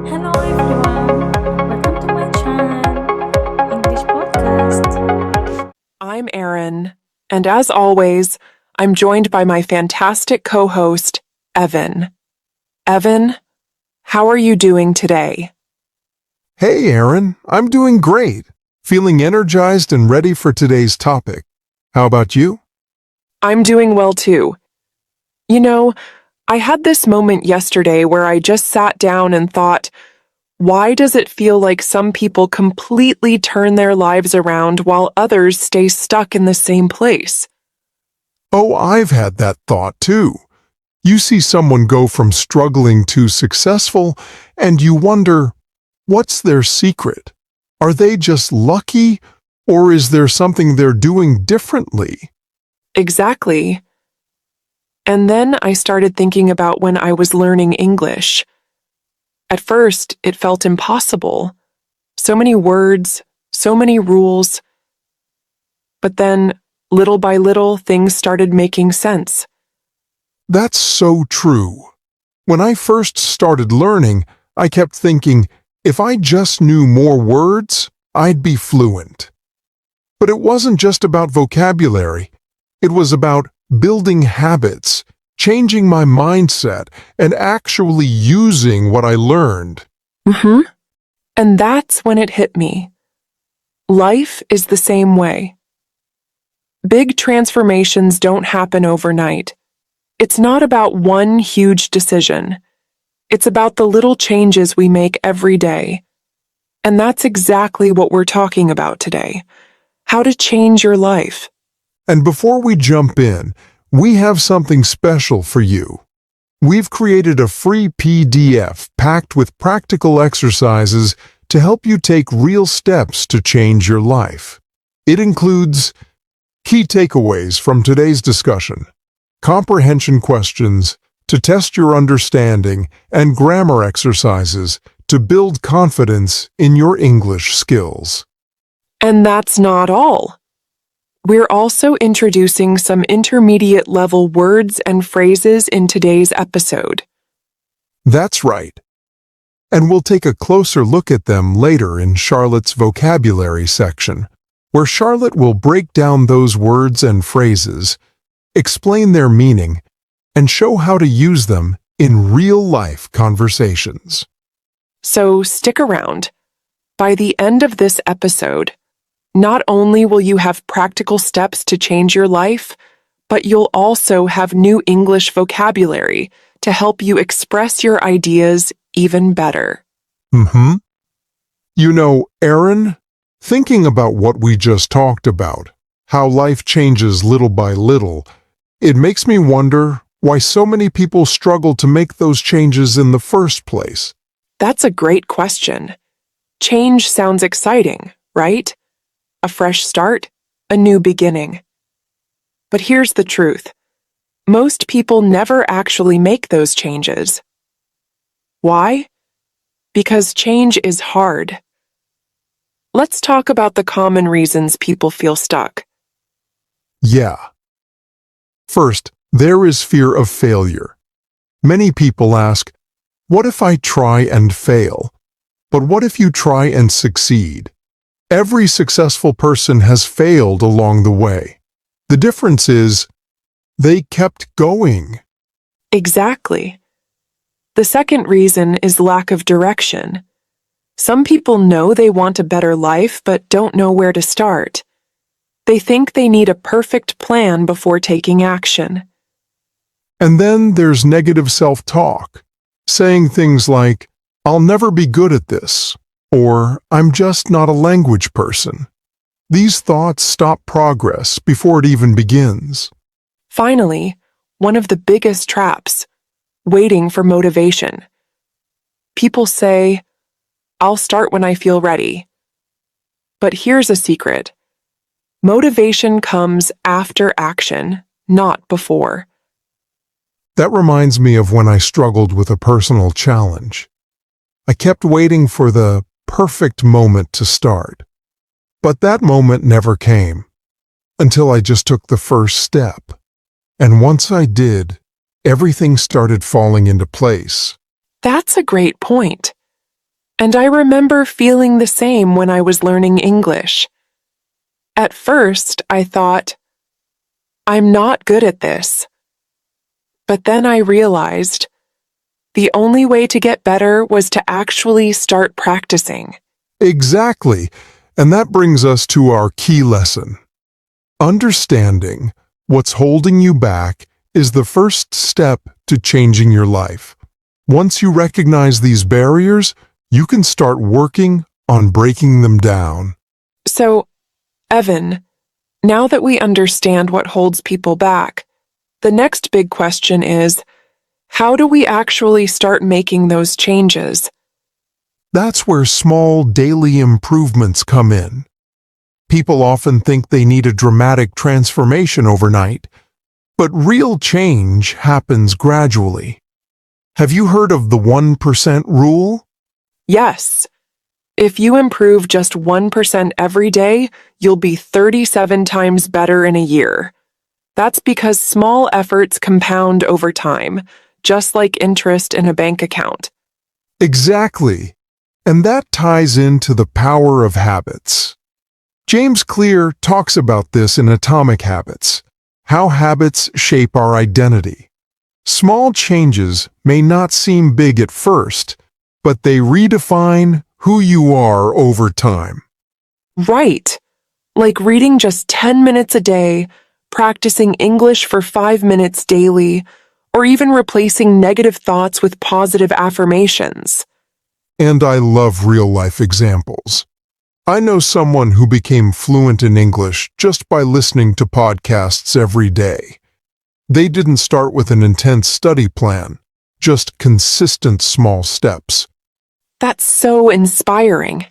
Hello everyone, welcome to my channel, English Podcast. I'm Erin, and as always, I'm joined by my fantastic co-host, Evan. Evan, how are you doing today? Hey, Aaron. I'm doing great. Feeling energized and ready for today's topic. How about you? I'm doing well too. You know, I had this moment yesterday where I just sat down and thought, why does it feel like some people completely turn their lives around while others stay stuck in the same place? Oh, I've had that thought too. You see someone go from struggling to successful, and you wonder, what's their secret? Are they just lucky, or is there something they're doing differently? Exactly. And then I started thinking about when I was learning English. At first, it felt impossible. So many words, so many rules. But then, little by little, things started making sense. That's so true. When I first started learning, I kept thinking, if I just knew more words, I'd be fluent. But it wasn't just about vocabulary. It was about building habits, changing my mindset, and actually using what I learned. And that's when it hit me. Life is the same way. Big transformations don't happen overnight. It's not about one huge decision. It's about the little changes we make every day. And that's exactly what we're talking about today. How to change your life. And before we jump in, we have something special for you. We've created a free PDF packed with practical exercises to help you take real steps to change your life. It includes key takeaways from today's discussion, comprehension questions to test your understanding, and grammar exercises to build confidence in your English skills. And that's not all. We're also introducing some intermediate level words and phrases in today's episode. That's right. And we'll take a closer look at them later in Charlotte's vocabulary section, where Charlotte will break down those words and phrases, explain their meaning, and show how to use them in real-life conversations. So stick around. By the end of this episode, not only will you have practical steps to change your life, but you'll also have new English vocabulary to help you express your ideas even better. You know, Aaron, thinking about what we just talked about, how life changes little by little, it makes me wonder why so many people struggle to make those changes in the first place. That's a great question. Change sounds exciting, right? A fresh start, a new beginning. But here's the truth. Most people never actually make those changes. Why? Because change is hard. Let's talk about the common reasons people feel stuck. Yeah. First, there is fear of failure. Many people ask, what if I try and fail? But what if you try and succeed? Every successful person has failed along the way. The difference is, they kept going. Exactly. The second reason is lack of direction. Some people know they want a better life but don't know where to start. They think they need a perfect plan before taking action. And then there's negative self-talk, saying things like, I'll never be good at this, or I'm just not a language person. These thoughts stop progress before it even begins. Finally, one of the biggest traps, waiting for motivation. People say, I'll start when I feel ready. But here's a secret. Motivation comes after action, not before. That reminds me of when I struggled with a personal challenge. I kept waiting for the perfect moment to start. But that moment never came, until I just took the first step. And once I did, everything started falling into place. That's a great point. And I remember feeling the same when I was learning English. At first, I thought, I'm not good at this. But then I realized the only way to get better was to actually start practicing. Exactly. And that brings us to our key lesson. Understanding what's holding you back is the first step to changing your life. Once you recognize these barriers, you can start working on breaking them down. So, Evan, now that we understand what holds people back, the next big question is, how do we actually start making those changes? That's where small daily improvements come in. People often think they need a dramatic transformation overnight, but real change happens gradually. Have you heard of the 1% rule? Yes. If you improve just 1% every day, you'll be 37 times better in a year. That's because small efforts compound over time, just like interest in a bank account. Exactly. And that ties into the power of habits. James Clear talks about this in Atomic Habits, how habits shape our identity. Small changes may not seem big at first, but they redefine who you are over time. Right. Like reading just 10 minutes a day, practicing English for 5 minutes daily, or even replacing negative thoughts with positive affirmations. And I love real-life examples. I know someone who became fluent in English just by listening to podcasts every day. They didn't start with an intense study plan, just consistent small steps. That's so inspiring.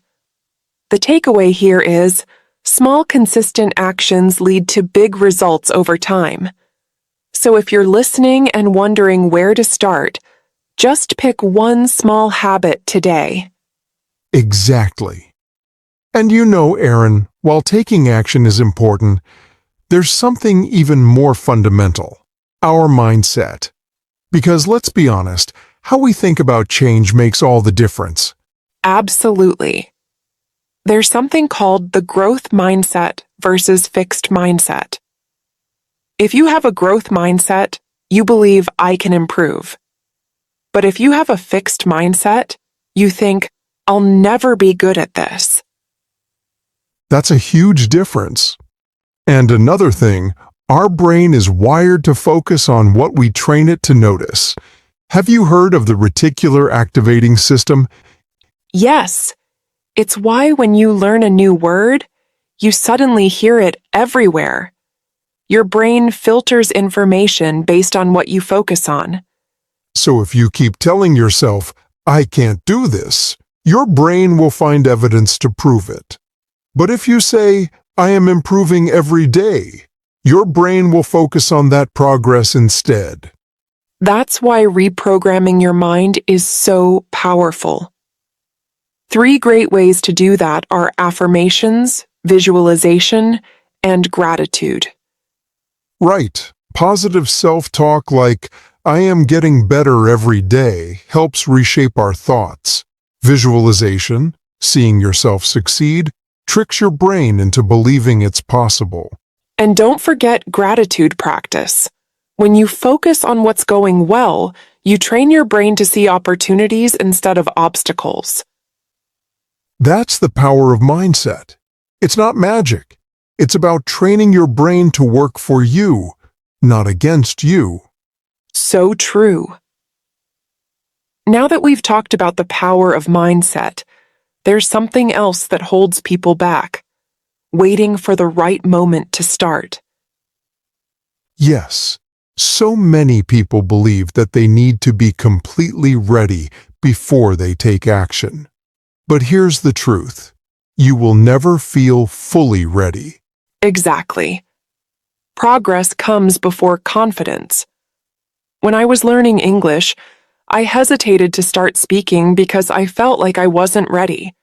The takeaway here is, small consistent actions lead to big results over time. So if you're listening and wondering where to start, just pick one small habit today. Exactly. And you know, Aaron, while taking action is important, there's something even more fundamental, our mindset. Because let's be honest, how we think about change makes all the difference. Absolutely. There's something called the growth mindset versus fixed mindset. If you have a growth mindset, you believe I can improve. But if you have a fixed mindset, you think, I'll never be good at this. That's a huge difference. And another thing, our brain is wired to focus on what we train it to notice. Have you heard of the reticular activating system? Yes, it's why when you learn a new word, you suddenly hear it everywhere. Your brain filters information based on what you focus on. So if you keep telling yourself, I can't do this, your brain will find evidence to prove it. But if you say, I am improving every day, your brain will focus on that progress instead. That's why reprogramming your mind is so powerful. 3 great ways to do that are affirmations, visualization, and gratitude. Right. Positive self-talk like, I am getting better every day, helps reshape our thoughts. Visualization, seeing yourself succeed, tricks your brain into believing it's possible. And don't forget gratitude practice. When you focus on what's going well, you train your brain to see opportunities instead of obstacles. That's the power of mindset. It's not magic. It's about training your brain to work for you, not against you. So true. Now that we've talked about the power of mindset, there's something else that holds people back, waiting for the right moment to start. Yes, so many people believe that they need to be completely ready before they take action. But here's the truth. You will never feel fully ready. Exactly. Progress comes before confidence. When I was learning English, I hesitated to start speaking because I felt like I wasn't ready.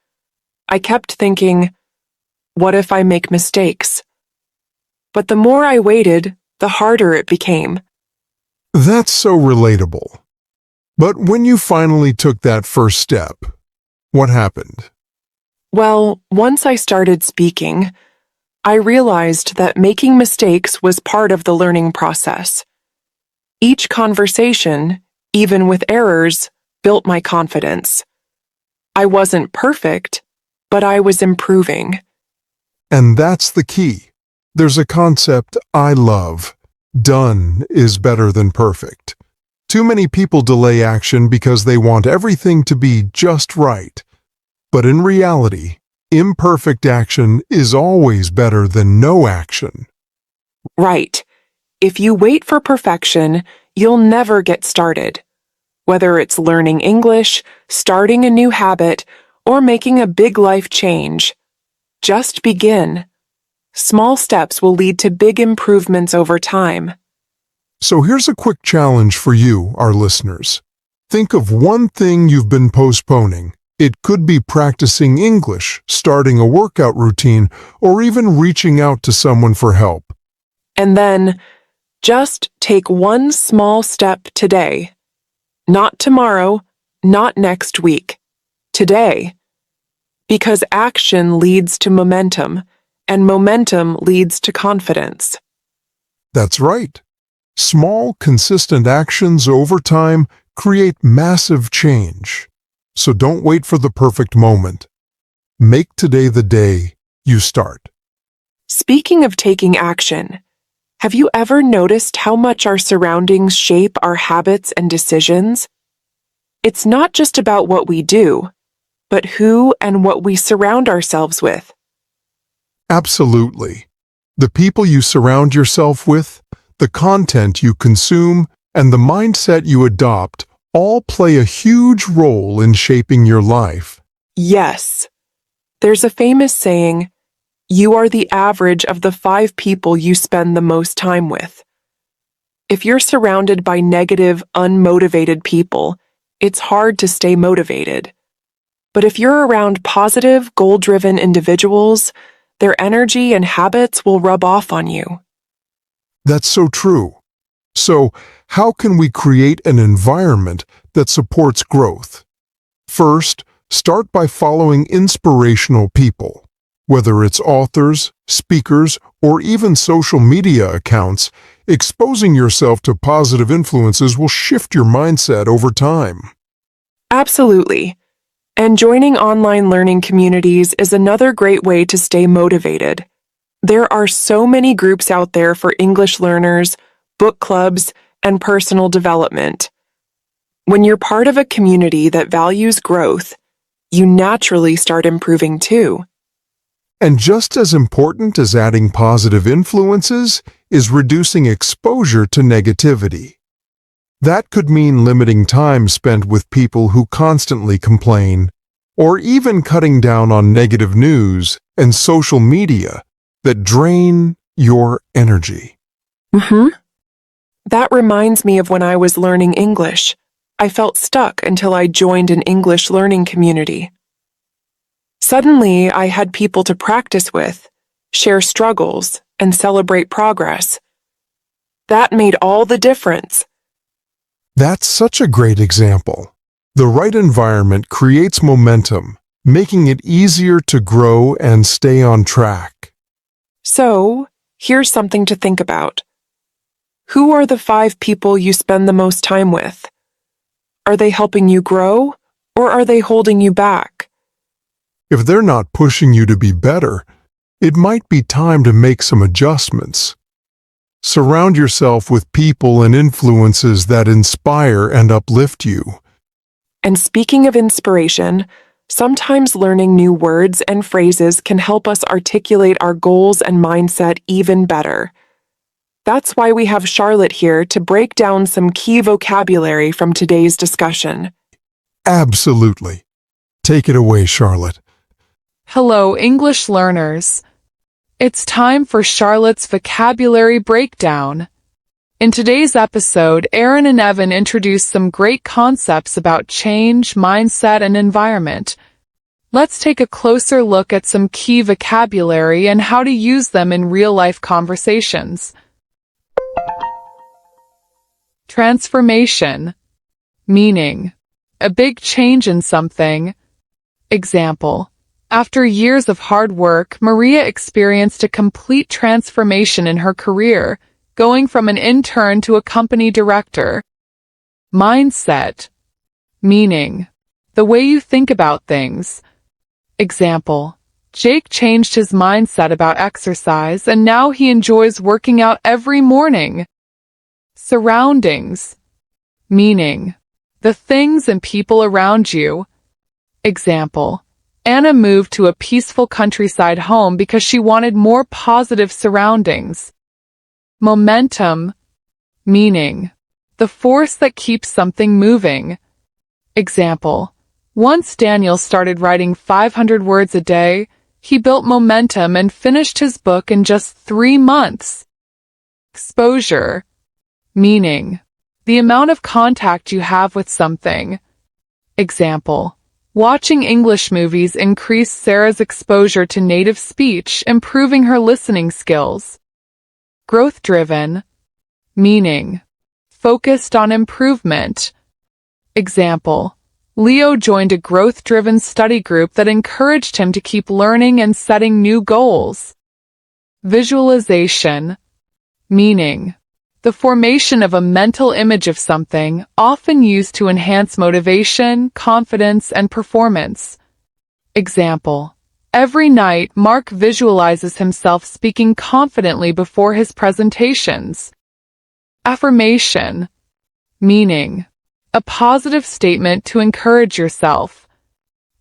I kept thinking, what if I make mistakes? But the more I waited, the harder it became. That's so relatable. But when you finally took that first step, What happened? Well, once I started speaking, I realized that making mistakes was part of the learning process. Each conversation, even with errors, built my confidence. I wasn't perfect, but I was improving. And that's the key. There's a concept I love. Done is better than perfect. Too many people delay action because they want everything to be just right. But in reality, imperfect action is always better than no action. Right. If you wait for perfection, you'll never get started. Whether it's learning English, starting a new habit, or making a big life change, just begin. Small steps will lead to big improvements over time. So here's a quick challenge for you, our listeners. Think of one thing you've been postponing. It could be practicing English, starting a workout routine, or even reaching out to someone for help. And then, just take one small step today. Not tomorrow, not next week. Today. Because action leads to momentum, and momentum leads to confidence. That's right. Small, consistent actions over time create massive change. So don't wait for the perfect moment. Make today the day you start. Speaking of taking action, have you ever noticed how much our surroundings shape our habits and decisions? It's not just about what we do, but who and what we surround ourselves with. Absolutely. The people you surround yourself with, the content you consume, and the mindset you adopt all play a huge role in shaping your life. Yes. There's a famous saying, "You are the average of the 5 people you spend the most time with." If you're surrounded by negative, unmotivated people, it's hard to stay motivated. But if you're around positive, goal-driven individuals, their energy and habits will rub off on you. That's so true. So, how can we create an environment that supports growth? First, start by following inspirational people. Whether it's authors, speakers, or even social media accounts, exposing yourself to positive influences will shift your mindset over time. Absolutely. And joining online learning communities is another great way to stay motivated. There are so many groups out there for English learners, book clubs, and personal development. When you're part of a community that values growth, you naturally start improving too. And just as important as adding positive influences is reducing exposure to negativity. That could mean limiting time spent with people who constantly complain, or even cutting down on negative news and social media that drain your energy. That reminds me of when I was learning English. I felt stuck until I joined an English learning community. Suddenly, I had people to practice with, share struggles, and celebrate progress. That made all the difference. That's such a great example. The right environment creates momentum, making it easier to grow and stay on track. So, here's something to think about. Who are the 5 people you spend the most time with? Are they helping you grow, or are they holding you back? If they're not pushing you to be better, it might be time to make some adjustments. Surround yourself with people and influences that inspire and uplift you. And speaking of inspiration, sometimes learning new words and phrases can help us articulate our goals and mindset even better. That's why we have Charlotte here to break down some key vocabulary from today's discussion. Absolutely. Take it away, Charlotte. Hello, English learners. It's time for Charlotte's vocabulary breakdown. In today's episode, Aaron and Evan introduced some great concepts about change, mindset, and environment. Let's take a closer look at some key vocabulary and how to use them in real-life conversations. Transformation. Meaning, a big change in something. Example: after years of hard work, Maria experienced a complete transformation in her career, going from an intern to a company director. Mindset, meaning the way you think about things. Example: Jake changed his mindset about exercise and now he enjoys working out every morning. Surroundings, meaning the things and people around you. Example: Anna moved to a peaceful countryside home because she wanted more positive surroundings. Momentum, meaning the force that keeps something moving. Example: once Daniel started writing 500 words a day, he built momentum and finished his book in just 3 months. Exposure, meaning the amount of contact you have with something. Example: watching English movies increased Sarah's exposure to native speech, improving her listening skills. Growth-driven, meaning focused on improvement. Example: Leo joined a growth-driven study group that encouraged him to keep learning and setting new goals. Visualization, meaning the formation of a mental image of something, often used to enhance motivation, confidence, and performance. Example: every night, Mark visualizes himself speaking confidently before his presentations. Affirmation, meaning a positive statement to encourage yourself.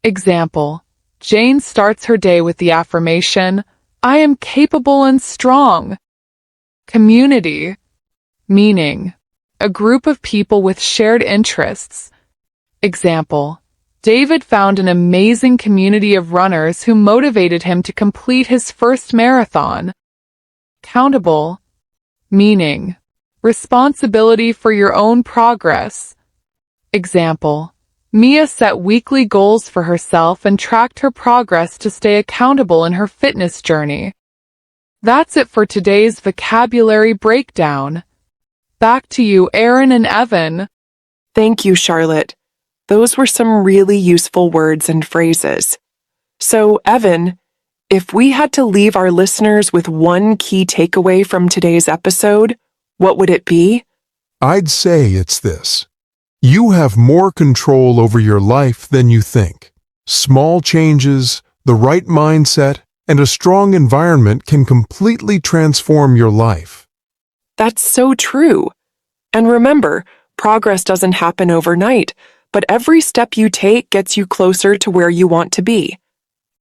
Example: Jane starts her day with the affirmation, "I am capable and strong." Community, meaning a group of people with shared interests. Example: David found an amazing community of runners who motivated him to complete his first marathon. Accountable, meaning responsibility for your own progress. Example: Mia set weekly goals for herself and tracked her progress to stay accountable in her fitness journey. That's it for today's vocabulary breakdown. Back to you, Aaron and Evan. Thank you, Charlotte. Those were some really useful words and phrases. So, Evan, if we had to leave our listeners with one key takeaway from today's episode, what would it be? I'd say it's this. You have more control over your life than you think. Small changes, the right mindset, and a strong environment can completely transform your life. That's so true. And remember, progress doesn't happen overnight, but every step you take gets you closer to where you want to be.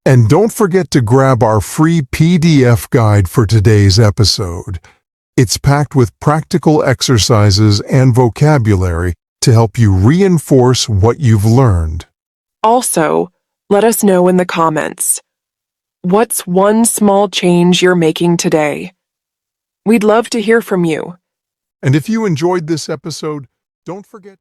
And don't forget to grab our free PDF guide for today's episode. It's packed with practical exercises and vocabulary to help you reinforce what you've learned. Also, let us know in the comments. What's one small change you're making today? We'd love to hear from you. And if you enjoyed this episode, don't forget